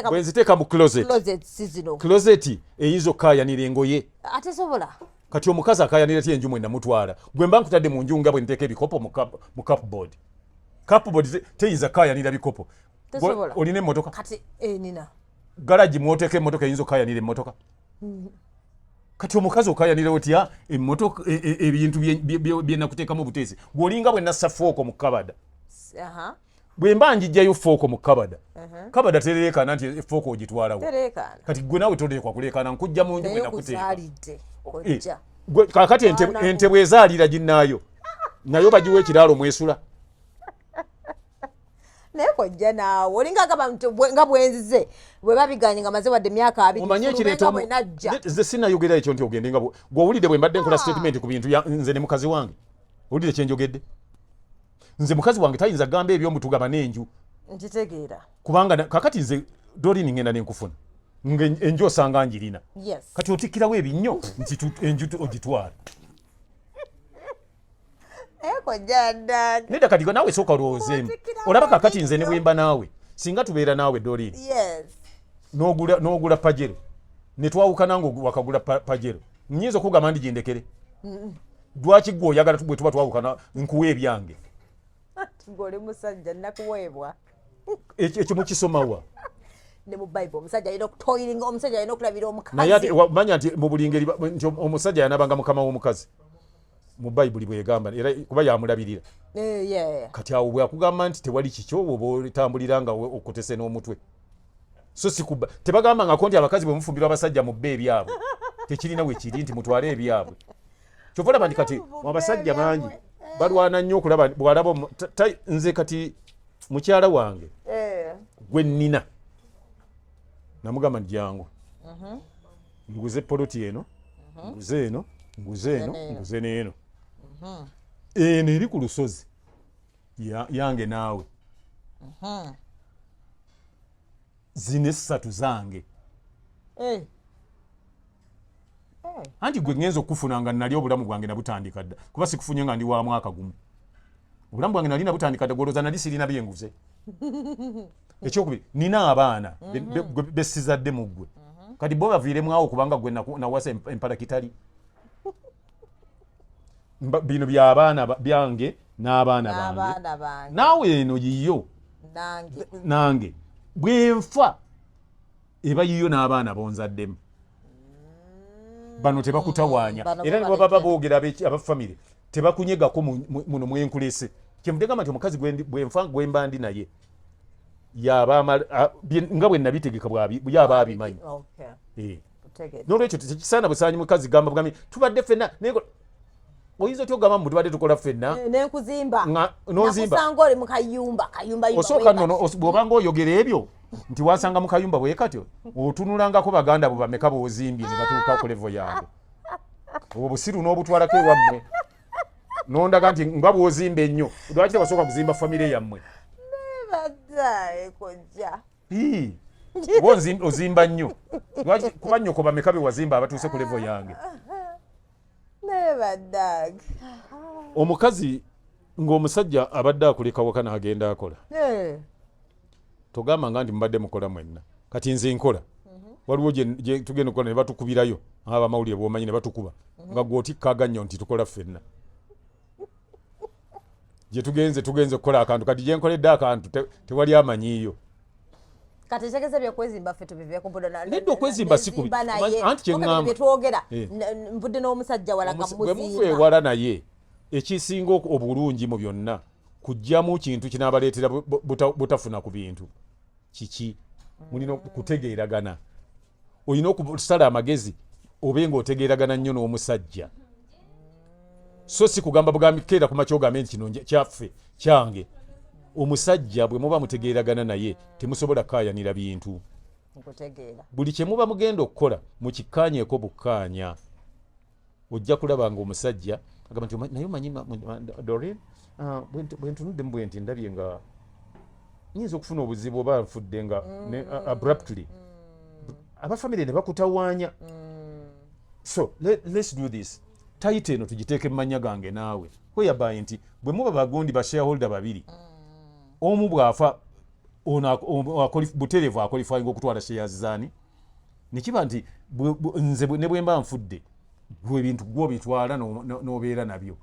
bwe nziteeka mu closet eyinza okukaayanira engoye. Ate sobola kati omukazi akaayanira ti enju mwenna mutwala, gwe mba nkutadde mu nju nga bwe nteeka ebikopo mu cupboard teyinza kaayanira bikopo. Olina emmotoka kati nina garagi mwoteeka emmotoka eyinza okukaayanira emmotoka. Kati omukazi okaayanira otya emmotoka ebintu byenakuteekamu obuteesi? Gweolinga bwe nassa fooko mu kabada. Bwe mba njijjayo fooko mu kabada, kabada tereekana nti fooko ogitwalawo. Kati gwe naawe toteekwa kuleekaana, nkujja mu nju bwe nakuteeka. Kaakati ente bwezaalira ginnaayo nayo bagiwa ekiraalo mwesula. Naye kojja naawe olinga nga bwenzize bwe babiganye nga maze wadde emyaka 2. Omanye ekireeta nze sinayogera ekyo nti ogende nga gw'owulidde bwe mbadde nkola statement ku bintu nze ne mukazi wange. Owulidde kye njogedde? Nze mukazi wange tayinza gamba ebyomutugaba n'enju. Nkitegeera. Kubanga kakati nze Doreen ngenda nenkufuna. Enju osanga njirina. Kati otikkirawo ebinnyo nti enju ogitwala. Neda kati naawe sooka olowoozeemu. Olaba kakati nze ne bwemba naawe singa tubeera naawe Doreen n'ogula pajero ne twawukana nga wakagula pajero, nnyinza okugamba ndi gindekere? Lwaki gwe oyagala bwe tuba twawukana nkuwa ebyange? Ng'oli musajja nakuweebwa ekyo mukisomawa ne mu Bible omusajja alina okutoyiringa, omusajja alina okulabira omukazi. Naye ate manya nti mu buli ngeri nti omusajja yanabanga mukama w'omukazi mu Bible bwegamba era kuba yamulabirira. Kati awo bwakugamba nti tewali kikyo oba otambulira nga okutese n'omutwe. So sikuba tebagamba ngako nti abakazi bwe mufumbirwa abasajja mu bbe ebyabwe tekirina we kiri nti mutwale ebyabwe. Kyova olaba nti kati abasajja bangi balwana nnyo okulaba bw'alaba nze kati mukyala wange gwe nnina namugamba nti jangu nguze poloti eno nguze eno nguze eno nguze n'eno eno eri ku lusozi yange naawe zino 3 zange anti gwe ngenza okufuna nga nali obulamu bwange nabutandika dda kuba sikufunye nga ndi wa mwaka gumu. Obulamu bwange nali nabutandika dda gwolooza nali sirina byenguze. Ekyokubiri nina abaana besizadde mu ggwe kati bo baviiremu awo kubanga gwe nawasa empala kitali. Bino by'abaana byange n'abaana bange naawe eno yiyo nange bwenfa eba yiyo n'abaana bonzaddemu bano tebakutawaanya era ne baba boogera abafamire tebakunyegako muno mwenkulese kyemutegamba nti omukazi bwenfa gwemba ndi naye nga bwe nabitegeka yaba abimanyi n'olwekyo tekisaana busaanyi mukazi gamba bugambi tubadde ffenna oyinza otya ogamba mu tubadde tukola ffenna osooka nno bw'obanga oyogera ebyo nti wasanga mu kayumba bwe katyo otunulangako baganda bo bameka boozimbye ne batuuka ku levo yange obwo busiru n'obutwalako ewammwe nondaga nti nga bwozimba ennyo lwaki tebasooka kuzimba famire yammwe oba ozimba nnyo kuba nnyoko bameka be wazimba abatuuse ku levo yange omukazi ng'omusajja abadde akuleka waka n'agenda akola togamba nga nti mubadde mukola mwenna kati nze nkola waliwo gye tugenda okukola ne batukubirayo abamawulire bwomanyi ne batukuba nga gwotikkaga nnyo nti tukola ffenna gye tugenze okukola akantu kati gye nkoledde akantu tewali amanyiiyo kati kyegeze byokwezimba ffe tubiveeko nedda okwezimba si anti kyeŋŋambetwogera nvudde n'omusajja bwe muva ewala naye ekisinga obulungi mu byonna kujjamu kintu kinaabaleetera butafuna ku bintu kiki mulina okutegeeragana olina okusala amagezi obe nga otegeeragana nnyo n'omusajja so si kugamba bugambi keera ku makya ogambe nti kino kyaffe kyange omusajja bwe muba mutegeeragana naye temusobola kukaayanira bintu buli kye muba mugenda okukola mukikkaanyeeko bukkaanya ojja kulaba nga omusajja agamba nti naye omanyi Doreen bwe ntunuddemu bwe nti ndabye nga nyinza okufuna obuzibu oba nfudde nga abruptly abafamire ne bakutawaanya so let's do this tayite eno tugiteeke mu mannya gange naawe kweyabaye nti bwe muba bagundi ba shareholder babiri omu bw'afa butereevu akolifayinga okutwala shares zaani nekiba nti nze ne bwe mba nfudde gwe ebintu gw'obitwala n'obeera nabyo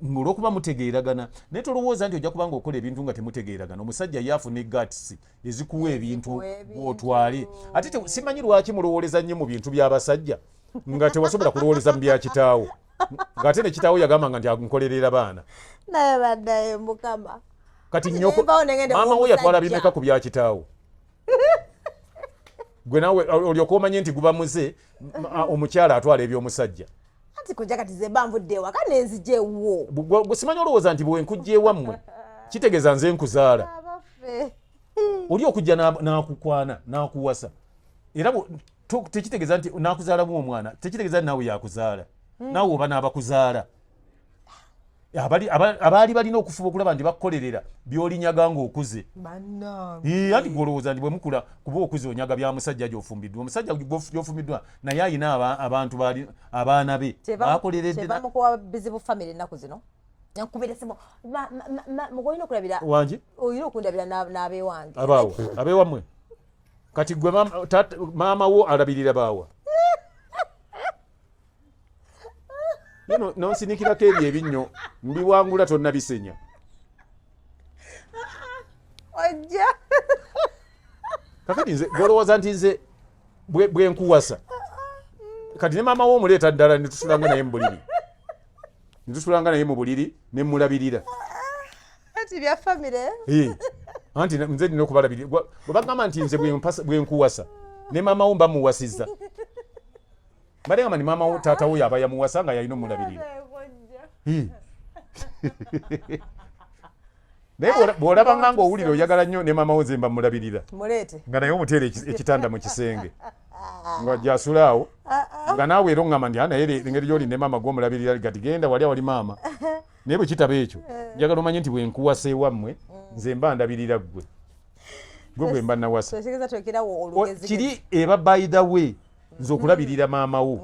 olw'okuba mutegeeragana naye tolowooza nti ojja kubanga okola ebintu nga temutegeeragana omusajja yaafuna egatisi ezikuwa ebintu otwale ate simanyi lwaki mulowooleza nnyo mu bintu by'abasajja nga tewasobola kulowooleza mu bya kitaawo ng'ate ne kitaawo yagamba nga nti nkolerera baana naye baddaye mukama kati nnyoko maama we yatwala bimeka ku bya kitaawo gwe nawe olyoka omanye nti guba muze omukyala atwala eby'omusajja anti kujja kati ze banvudde ewaka nenzija ewwo gwe simanyi olowooza nti bwe nkujja ewammwe kitegeeza nze nkuzaala oli okujja n'akukwana n'akuwasa era tekitegeeza nti n'akuzaalamu omwana tekitegeeza nti naawe yakuzaala naawe oba n'abakuzaala abaali balina okufuba okulaba nti bakukolerera by'olinyaga ng'okuze anti gwolowooza nti bwe mukula kuba okuze onyaga bya musajja gy'ofumbiddwa omusajja gy'ofumbiddwa naye alina abantu abaana be bakoleredde tebamukuwa bizibu famire ennaku zino nkubira simu olina okulabira wangi olina okundabira n'abeewange abaawa abeewammwe kati gwe maama wo alabirira baawa nonsinikirako ebyo ebinnyo mbiwangula tonna bisenya ojja kakati nze golowooza nti nze bwe nkuwasa kati ne maama wo omuleeta ddala netusulanga naye mu buliri ne mulabirira anti bya famire anti nze nina okubalabirira bwe bagamba nti nze bwe nkuwasa ne maama wo mba muwasizza balengama ni maama wo taata wo yaba yamuwasa nga yalina omulabirira naye bw'olabanga nga owulira oyagala nnyo ne maama wo nze mba mulabirira nga naye omuteera ekitanda mu kisenge nga gyasula awo nga naawe era oŋŋamba nti naye engeri gy'oli ne maama gw'omulabirira gati genda wali awali maama naye bwe kitaba ekyo njagala omanye nti bwe nkuwasa ewammwe nze mba ndabirira ggwe bwe mba nawasa kiri eba by the way nze okulabirira maama wo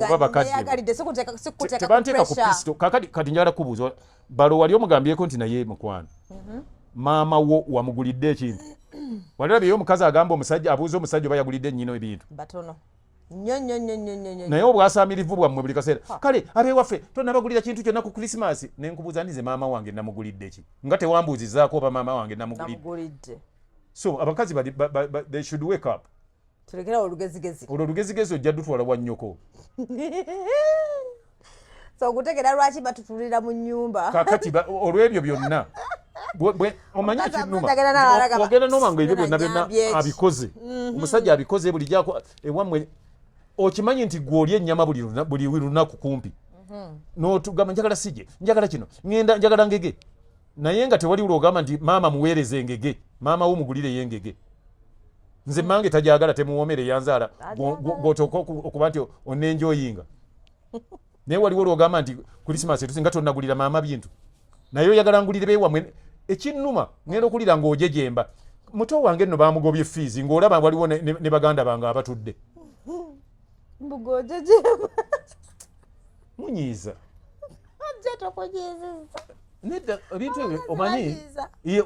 oba bakadde tebanteeka ku pisto kati njagala kubuuza balo wali omugambyeko nti naye mukwano maama wo wamugulidde ekintu walirabyeyo omukazi agamba omusajja abuuza omusajja oba yagulidde nnyino ebintu batono naye obwasaamirivu bwammwe buli kaseera kale abewaffe tonabagulira kintu kyonna ku Krismasi nenkubuuza ndize maama wange namugulidde ki nga tewambuuzizaako oba maama wange namugulidde. So abakazi they should wake up. Tulekera olugezigezi. Olwo olugezigezi ojja dutwala wa nnyoko. So okutegera lwaki batutulira mu nnyumba. Kakati olw'ebyo byonna omanyi ekinnuma ogenda n'omanga ebyo byonna abikoze omusajja abikoze buli gyako ewammwe okimanyi nti gw'olya ennyama buli lunaku kumpi n'otugamba njagala sije njagala kino njagala ngege naye nga tewali olwogamba nti maama muweereze engege maama wo mugulireyo engege nze mange tajagala temuwomere yanzaala gw'otooka okuba nti onenjoyinga naye waliwo olwogamba nti Krismasi etusinga tonnagulira maama bintu naye oyagala ngulire beewamwe ekinnuma ngenda okulira ng'ojejemba muto wange nno bamugobye fiizi ng'olaba waliwo ne baganda bange abatudde mbugojejemba munyiiza ajja tokujeezeza nedda ebintu ebyo omanyi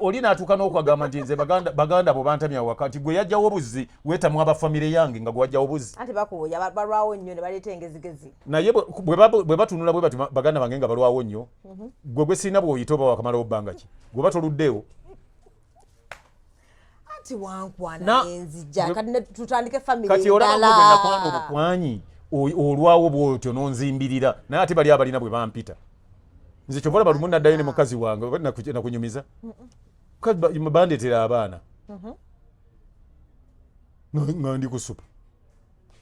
oli n'atuuka n'okwagamba nti nze baganda bo bantamya waka nti gwe yajjawo buzzi weetamu abafamire yange nga gwajjawo buzzi ate bakubuya balwawo nnyo ne baleeta engezigezi naye bwe batunula bwe bati baganda bange nga balwawo nnyo gwe sirina bw'oyita oba wakamalawo bbanga ki gwe batoluddewo anti wankwana enzija kati tutandike famire kati olaba bwe nakwana obukwanyi olwawo bw'otyo n'onzimbirira naye ate bali abalina bwe bampita nze kyovala balumu naddayo ne mukazi wange nakunyumiza bandeetera abaana nga ndi kusupa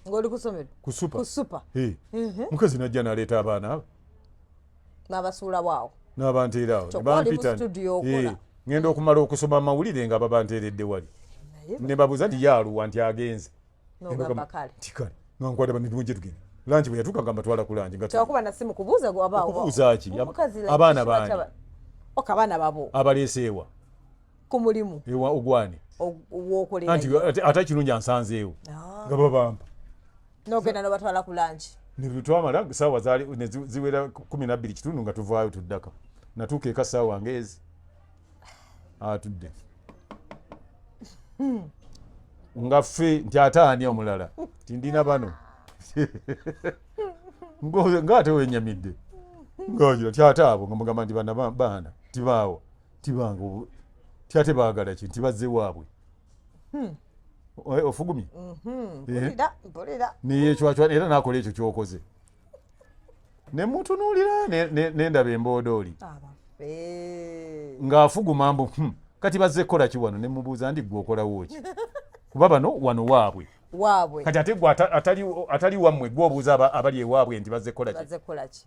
ng'oli kusomero kusupa mukazi najja n'aleeta abaana abo n'abasuula bwawo n'abanteeraawo nebampita ngenda okumala okusoma amawulire nga babanteeredde wali ne babuuza nti yaaluwa nti agenze nti kale nga nkwata banituje tugende lanchi bwe yatuuka nga mbatwala ku lanchi twakuba na simu kubuuza gwabaawo okubuuza ki abaana baani abaana babo abaleeseewa ku mulimu ogwani ogwokolera anti ate kirungi ansanzeewo nga babampa n'ogenda n'obatwala ku lanchi ne twamala saawa ziwera 12 kitundu nga tuvaayo tuddaka natuuka eka saawa ngezi atudde nga ffe nti ate ani omulala tindina bano ng'ate wenyamidde ng'ogira tyate abo nga mugamba nti bana baana tibaawo tibange tyate baagala ki nti bazze waabwe ofugumye neyecwacwa era nakola ekyo kyokoze ne mutunuulira nendaba emboodooli ng'afuguma mbu kati bazze kukola ki wano ne mubuuza ndi gwe okolawo ki kuba bano wano waabwe kati ate gwe atali wammwe gwe obuuza abali ewaabwe nti bazze kukola ki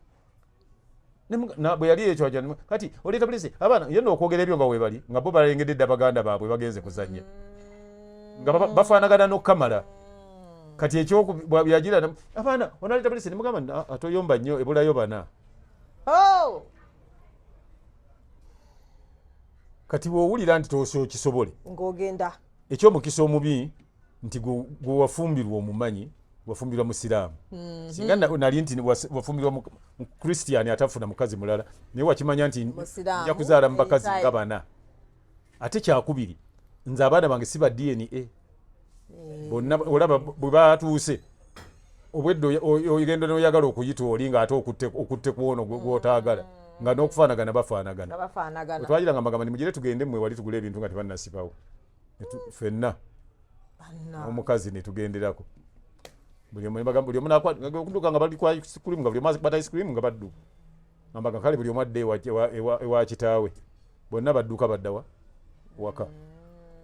bwe yali ekyo kati oleeta bulese abaana yenna okwogera ebyo nga weebali nga bo balengedde dda baganda baabwe bagenze kuzannya nga bafaanagana n'okukamala kati ekyoyagira abaana onaleeta bulese ne mugamba atoyomba nnyo ebulayo bana kati bw'owulira nti tosokisobole ng'ogenda ekyomukisa omubi nti gwe wafumbirwa omumanyi wafumbirwa musiraamu singa nali nti wafumbirwa mu kristiani atafuna mukazi mulala naye wakimanya nti nja kuzaala mu bakazi nga bana ate kyakubiri nze abaana bange si ba DNA bonna olaba bwe batuuse obwedde oyigenda n'oyagala okuyita oli nga ate okutte kuwono gw'otaagala nga n'okufaanagana bafaanagana twagira nga magamba nimugire tugende mmwe wali tugula ebintu nga tebannasibawo ffenna omukazi netugenderako buli omu nakuduka nga bali kwa ice cream nga buli omu bata ice cream nga badduka ambaga kale buli omu adde ewa kitaawe bonna badduka baddawa waka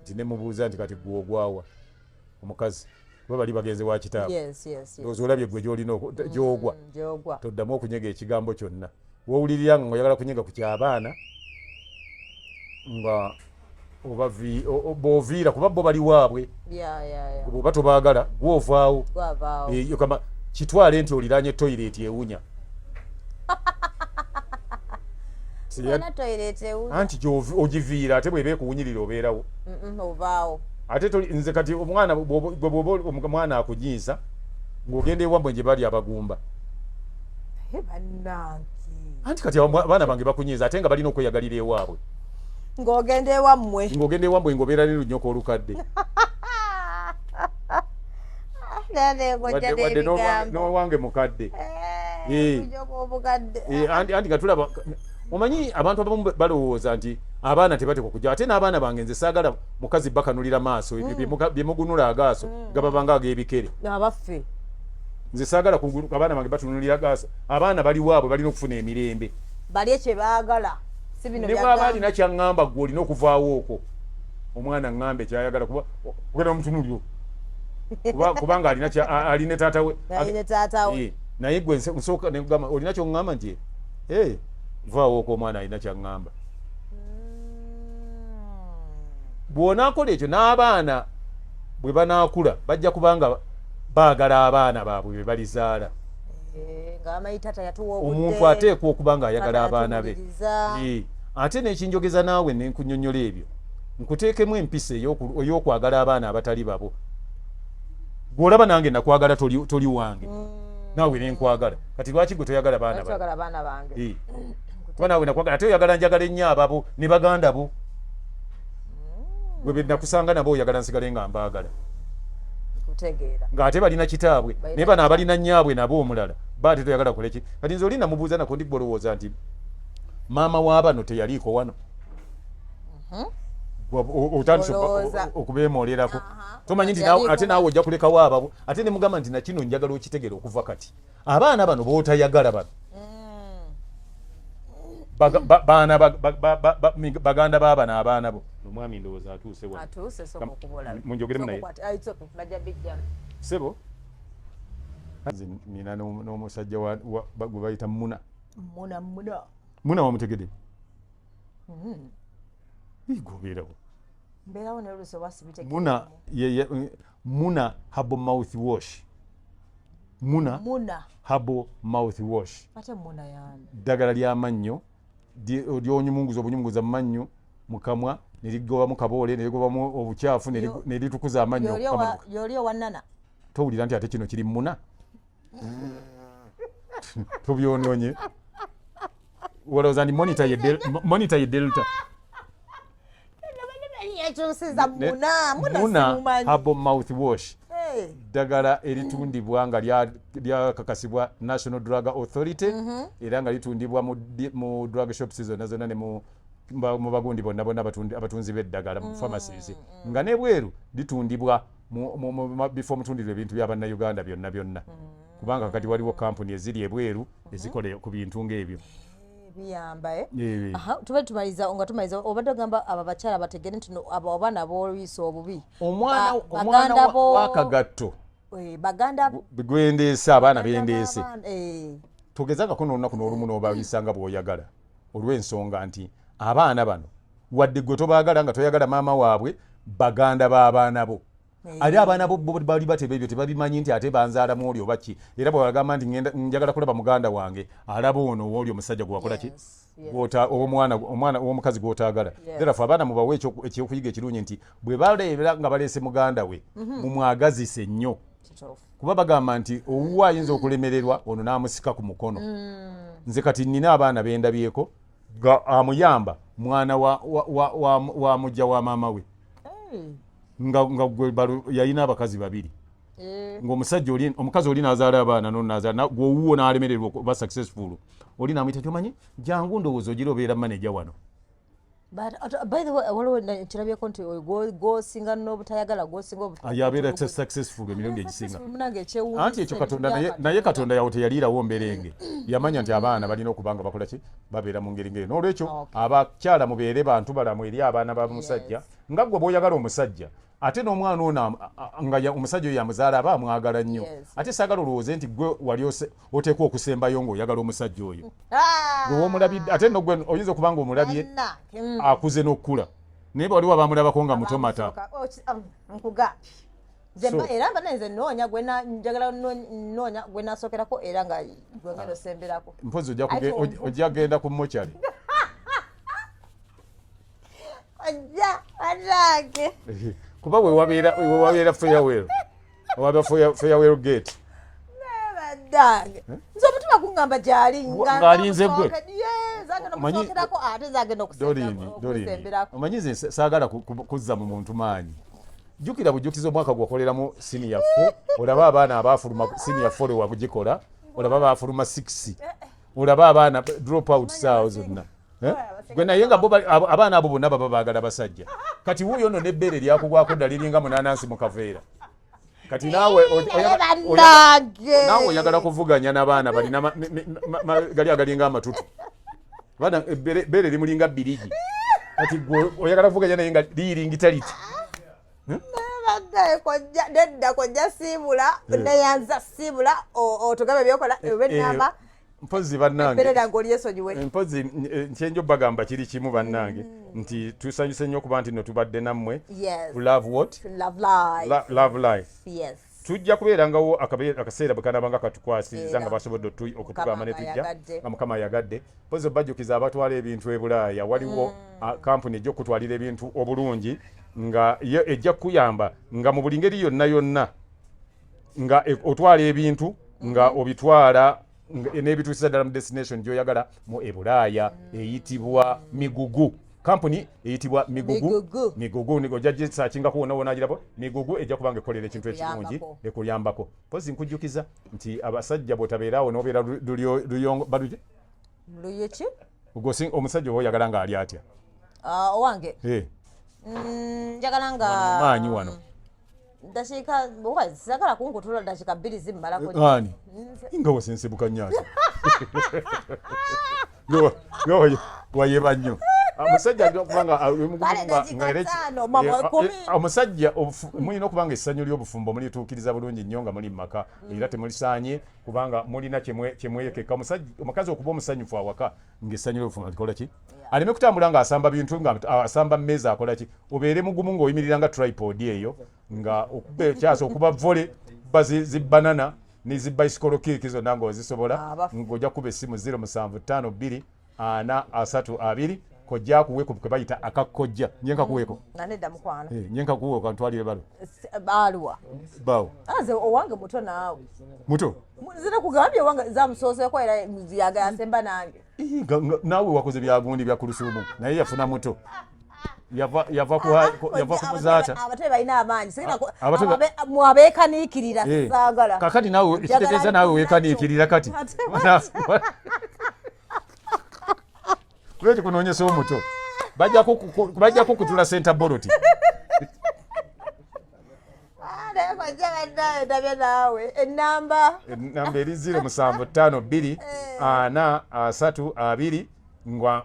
nti nemubuuza nti kati gwe ogwawa omukazi kuba bali bagenze wa kitaawe ndowooza olabye gwe gyolina gyogwa toddamu okunyega ekigambo kyonna wowulirira nga oyagala kunyega ku kyabaana nga b'oviira kuba bo bali waabwe bw'oba tobaagala gw'ovaawo kama kitwale nti oliranye toyireti ewunya anti ogiviira ate bw'eba ekuwunyirira obeerawo ate nze kati omwana akunyinza ng'ogenda ewammwe gye bali abagumba anti kati abaana bange bakunyiza ate nga balina okweyagalira ewaabwe ng'ogenda ewammwe ng'obeera ne lunyoko olukadde wadde n'owange mukadde anti gatulaba omanyi abantu abamu balowooza nti abaana tebatekwa kujja ate n'abaana bange nze saagala mukazi bakanulira maaso byemugunula agaaso gababanga ag'ebikere abaffe nze saagala abaana bange batunulira agaaso abaana bali waabwe balina okufuna emirembe bali ekye baagala ne bwaba alina kyaŋŋamba gwe olina okuvaawo okwo omwana ŋŋambe kyayagala kugenda mutunulyo kubanga alina taata we naye gwe nsooka negamba olina kyoŋŋamba nti vaawo okwo omwana alina kyaŋŋamba bw'onaakola ekyo n'abaana bwe banaakula bajja kubanga baagala abaana baabwe be balizaala omuntu ateekwa okuba nga ayagala abaana be ate n'ekinjogeza naawe nenkunyonnyola ebyo nkuteekemu empisa ey'okwagala abaana abatali babo gw'olaba nange nakwagala toli wange naawe nenkwagala kati lwaki gwe toyagala baana bange kuba naawe nakwagala ate oyagala njagala ennyo ababo ne baganda bo gwe nakusanga nabo oyagala nsigale nga mbaagala ng'ate balina kitaabwe naye bano abalina nnyaabwe nabo omulala baate toyagala koleki kati nze oli namubuuza nako ndi gbolowooza nti maama wa bano teyaliiko wano otandise okubeemolerako tomanyi nti ate naawe ojja kulekawo ababo ate ne mugamba nti nakino njagala okitegere okuva kati abaana bano bootayagala bano baganda baabano abaana bo omwami ndowooza atuuse munjogeremu naye sebo nina n'omusajja gwe bayita muna wamutegede gobeerawo muna habo mouth wash habo mouth wash ddagala ly'amannyo lyonyumunguza obunyumunguza mu mannyo mukamwa nerigobamu kaboole nerigobamu obukyafu neritukuza amannyo towulira nti ate kino kiri muna tubyonoonye walowooza ndi monita ye delta muna habo mouth wash ddagala eritundibwa nga lyakakasibwa National Drug Authority era nga litundibwa mu drug shops zonna ne mu bagundi bonna abatunzi b'eddagala mu pharmacies nga nebweru litundibwa bifo mutundiro ebintu by'abannayuganda byonna kubanga kati waliwo kampuni eziri ebweru ezikola ku bintu ng'ebyo biyamba tube tumaliza obadde ogamba abo abakyala bategere nti abo abaana b'oluyisa obubi omwana wakagatto baganda gwendeese abaana bendeese togezangako n'olunaku n'olumu n'obayisa nga bw'oyagala olw'ensonga nti abaana bano wadde gwe tobaagala nga toyagala maama waabwe baganda b'abaana bo ali abaana bo bali bateba ebyo tebabimanyi nti ate banzaalamu oli oba ki era bwagamba nti njagala kulaba muganda wange alaba ono owooli omusajja gwewakola ki omwana w'omukazi gw'otaagala therefore abaana mubawe ekyokuyiga ekirungi nti bwe baleebera nga baleese muganda we mumwagazise nnyo kuba bagamba nti owuwa ayinza okulemererwa ono n'amusika ku mukono nze kati nnina abaana bendabyeko amuyamba mwana wa mujja wa maama we nga gwe yalina abakazi babiri ng'omusajja omukazi oli n'azaala abaana n'onazaala gw'owuwo n'alemererwa okuba successful oli n'amuyita ty'omanyi jangu ndowooza ogira obeera manager wano by the way waliwo kirabyeko nti gwosinga n'obutayagala yabeera successful emirundi egisinga anti ekyo katonda naye katonda yawo teyaliirawo mberenge yamanya nti abaana balina okuba nga bakola ki babeera mu ngeri ngeri n'olwekyo abakyala mubeere bantu balamu eri abaana b'omusajja nga gwe bw'oyagala omusajja ate n'omwana ono nga omusajja oyo yamuzaala aba amwagala nnyo ate saagala olowooze nti gwe wali oteekwa okusembayo ng'oyagala omusajja oyo gweomulabidde ate no gwe oyinza okuba nga omulabye akuze n'okukula naye waliwo abamulabako nga mutomata era mba nenze noonya njagala noonya gwe nasookerako era nga gwengenda osemberako mpozi ojja genda ku mochari ojja atange kuba wewabeera farewell gate nebadange nze omutima kuŋŋamba gyali ng'alinze gwe ate zagenda okusemberako omanyi nze saagala kuzza mu muntu maanyi jukira bujukiza omwaka gwakoleramu senior 4 olaba abaana abafuluma senior 4 wabugikola olaba abafuluma 6 olaba abaana drop out saawo zonna gwe naye nga abaana abo bonna baba baagala basajja kati wuuyo no n'ebbeere lyakugwako ddala liringa munanansi mu kaveera kati naawe oyagala kuvuganya n'abaana balina gali agalinga amatutu baana ebbeere limulinga birigi kati gwe oyagala kuvuganya naye nga liyiringita liti nedda kojja siibula neyanza siibula otugabe byokola ebenamba mpozi bannange ebbeerera ng'olyesonyiwe mpozi nkyenjo bagamba kiri kimu bannange nti tusanyuse nnyo okuba nti no tubadde nammwe love what love life tujja kubeerangawo akaseera bwe kanabanga katukwasiriza nga basobodde okutugamba ne tujja nga mukama yagadde mpozi obajjukiza abatwala ebintu e Bulaaya waliwo kampuni ejja okutwalira ebintu obulungi nga ejja kuyamba nga mu buli ngeri yonna yonna nga otwala ebintu nga obitwala n'ebituusiza ddala mu destination gy'oyagala mu e Bulaaya eyitibwa Migugu kampuni eyitibwa Migugu ojja gisakingako wonna wonna agirabo Migugu ejja kubanga ekolera ekintu ekirungi ekuyambako pozi nkujjukiza nti abasajja bw'otabeeraawo n'obeera luyongo baluki luyeki omusajja oba oyagala nga ali atya owange njagala nga maanyi wano dakiika sagala kunkutula dakiika 2 zimmalako ani nga wasensebuka nyaasa wayeba nnyo omusajja kubanga omusajja mulina okubanga essanyu ly'obufumbo mulituukiriza bulungi nnyo nga muli mumaka era temulisaanye kubanga mulina kyemweyekeka omukazi okuba omusanyufu awaka ng'essanyu ly'obufumbo likola ki aleme kutambula ng'asamba bintu nga asamba mmeeza akola ki obeere mugumu ng'oyimirira nga tripod eyo nga okuba ekyasa okuba vole kuba zibbanana n'ezibaisikolo kiiki zonna ng'ozisobola ng'ojja kuba essimu 0752 432 kojja kuweeko kwe bayita akakojja nyenka kuweeko nanedda mukwano nyenka kuweeko kantwalire balo baluwa bawo aze owange muto naawe muto zina kugambye owange zamusooseko era yaga yasemba nange naawe wakoze byagundi bya kulusuumu naye yafuna muto yava kumuzaata abatebe balina amaanyi mwabeekaniikirira saagala kakati naawe ekitegeeza naawe weekaniikirira kati lweki kunoonyesa omuto bajja kukutula senta boroti enamba eri 0752 432 nga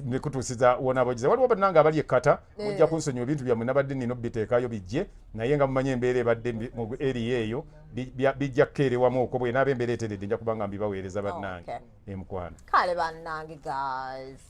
nekutuusiza wona bogiza waliwo bannanga abali ekkata ojja kunsonyiwa ebintu byammwe nabadde nina obiteekaayo bijje naye nga mumanyi embeera ebadde mu area eyo bijja kukeerewamu okwo bwe naaba embeera eteredde nja kubanga mbibaweereza bannange emukwano kale bannange guys